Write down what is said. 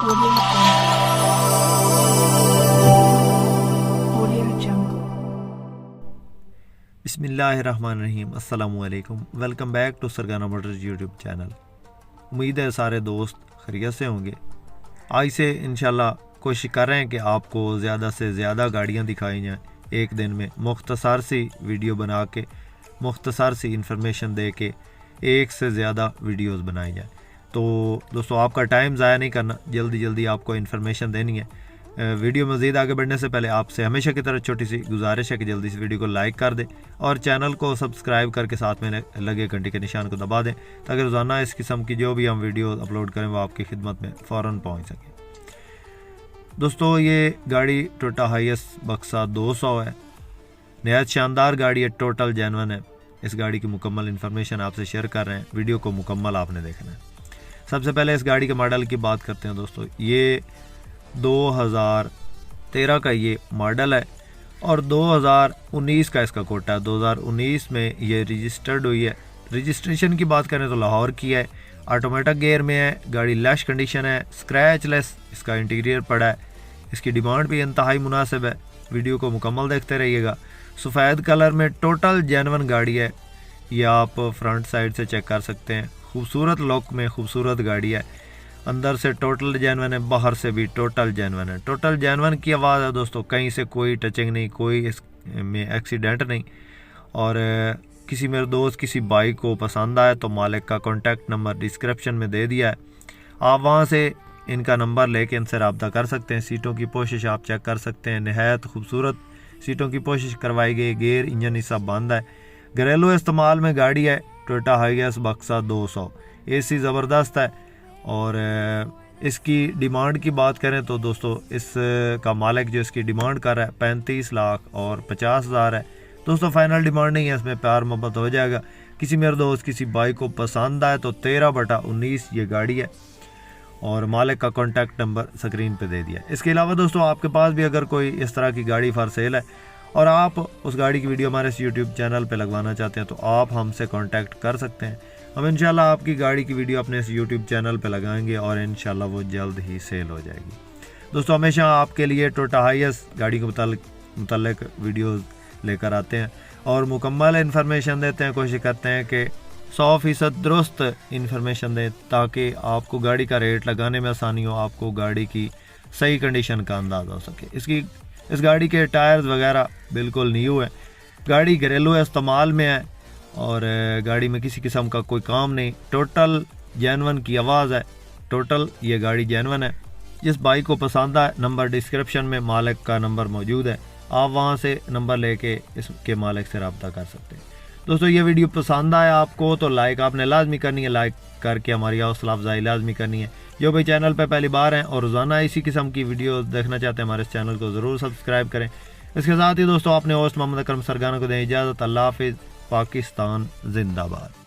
Audio Jungle. बिस्मिल्लाहिर्रहमानिर्रहीम। अस्सलामुअलैकुम। Welcome back to Sargana Motors YouTube channel. उम्मीद है सारे दोस्त खैरियत से होंगे। आज से इंशाल्लाह कोशिश कर रहे हैं कि आपको ज़्यादा से ज़्यादा गाड़ियाँ दिखाई जाएँ एक दिन में, मुख्तसर सी वीडियो बना के, मुख्तसर सी इंफॉर्मेशन दे के एक से ज़्यादा वीडियोस बनाई जाए। तो दोस्तों आपका टाइम ज़ाया नहीं करना, जल्दी जल्दी आपको इन्फॉर्मेशन देनी है। वीडियो मज़ीद आगे बढ़ने से पहले आपसे हमेशा की तरह छोटी सी गुजारिश है कि जल्दी से वीडियो को लाइक कर दें और चैनल को सब्सक्राइब करके साथ में लगे घंटे के निशान को दबा दें ताकि रोज़ाना इस किस्म की जो भी हम वीडियो अपलोड करें वो आपकी खिदमत में फ़ौरन पहुंच सके। दोस्तों ये गाड़ी टोयोटा हाइएस बक्सा 200 है। नहायत शानदार गाड़ी है, टोटल जेन्युइन है। इस गाड़ी की मुकम्मल इन्फॉर्मेशन आपसे शेयर कर रहे हैं, वीडियो को मुकम्मल आपने देखना है। सबसे पहले इस गाड़ी के मॉडल की बात करते हैं दोस्तों। ये 2013 का ये मॉडल है और 2019 का इसका कोटा है। 2019 में ये रजिस्टर्ड हुई है। रजिस्ट्रेशन की बात करें तो लाहौर की है, ऑटोमेटिक गियर में है, गाड़ी लैश कंडीशन है, स्क्रैचलेस इसका इंटीरियर पड़ा है। इसकी डिमांड भी इंतहाई मुनासिब है। वीडियो को मुकम्मल देखते रहिएगा। सफ़ेद कलर में टोटल जेन्युइन गाड़ी है। ये आप फ्रंट साइड से चेक कर सकते हैं। खूबसूरत लुक में खूबसूरत गाड़ी है। अंदर से टोटल जेन्युइन है, बाहर से भी टोटल जेन्युइन है। टोटल जेन्युइन की आवाज़ है दोस्तों, कहीं से कोई टचिंग नहीं, कोई इसमें एक्सीडेंट नहीं। और किसी मेरे दोस्त किसी बाइक को पसंद आए तो मालिक का कॉन्टैक्ट नंबर डिस्क्रिप्शन में दे दिया है, आप वहाँ से इनका नंबर लेके इनसे रब्ता कर सकते हैं। सीटों की पोशिश आप चेक कर सकते हैं, नहायत खूबसूरत सीटों की पोशिश करवाई गई। गेयर इंजन सब बंद है। घरेलू इस्तेमाल में गाड़ी है, टोयोटा हाइएस बक्सा 200। AC ज़बरदस्त है। और इसकी डिमांड की बात करें तो दोस्तों इस का मालिक जो इसकी डिमांड कर रहा है 35 लाख और 50,000 है। दोस्तों फाइनल डिमांड नहीं है, इसमें प्यार मोहब्बत हो जाएगा। किसी मेरे दोस्त किसी बाइक को पसंद आए तो 13/19 ये गाड़ी है और मालिक का कॉन्टैक्ट नंबर स्क्रीन पे दे दिया। इसके अलावा दोस्तों आपके पास भी अगर कोई इस तरह की गाड़ी फॉर सेल है और आप उस गाड़ी की वीडियो हमारे इस यूट्यूब चैनल पे लगवाना चाहते हैं तो आप हमसे कांटेक्ट कर सकते हैं। हम इंशाल्लाह आपकी गाड़ी की वीडियो अपने इस यूट्यूब चैनल पे लगाएंगे और इंशाल्लाह वो जल्द ही सेल हो जाएगी। दोस्तों हमेशा आपके लिए टोयोटा हाइएस गाड़ी के मुताल्लिक वीडियोस लेकर आते हैं और मुकम्मल इन्फॉर्मेशन देते हैं। कोशिश करते हैं कि 100% दुरुस्त इन्फॉर्मेशन दें ताकि आपको गाड़ी का रेट लगाने में आसानी हो, आपको गाड़ी की सही कंडीशन का अंदाज़ा हो सके। इस गाड़ी के टायर्स वगैरह बिल्कुल न्यू है। गाड़ी घरेलू इस्तेमाल में है और गाड़ी में किसी किस्म का कोई काम नहीं। टोटल जेन्युइन की आवाज़ है। टोटल ये गाड़ी जेन्युइन है। जिस बाइक को पसंद आए नंबर डिस्क्रिप्शन में मालिक का नंबर मौजूद है, आप वहां से नंबर लेके इसके मालिक से रब्ता कर सकते हैं। दोस्तों ये वीडियो पसंद आया आपको तो लाइक आपने लाजमी करनी है, लाइक करके हमारी हौसला अफजाई लाजमी करनी है। जो भी चैनल पर पहली बार हैं और रोज़ाना इसी किस्म की वीडियो देखना चाहते हैं हमारे इस चैनल को ज़रूर सब्सक्राइब करें। इसके साथ ही दोस्तों अपने होस्ट मोहम्मद अकरम सरगाना को दें इजाज़त। अल्लाह हाफिज़। पाकिस्तान जिंदाबाद।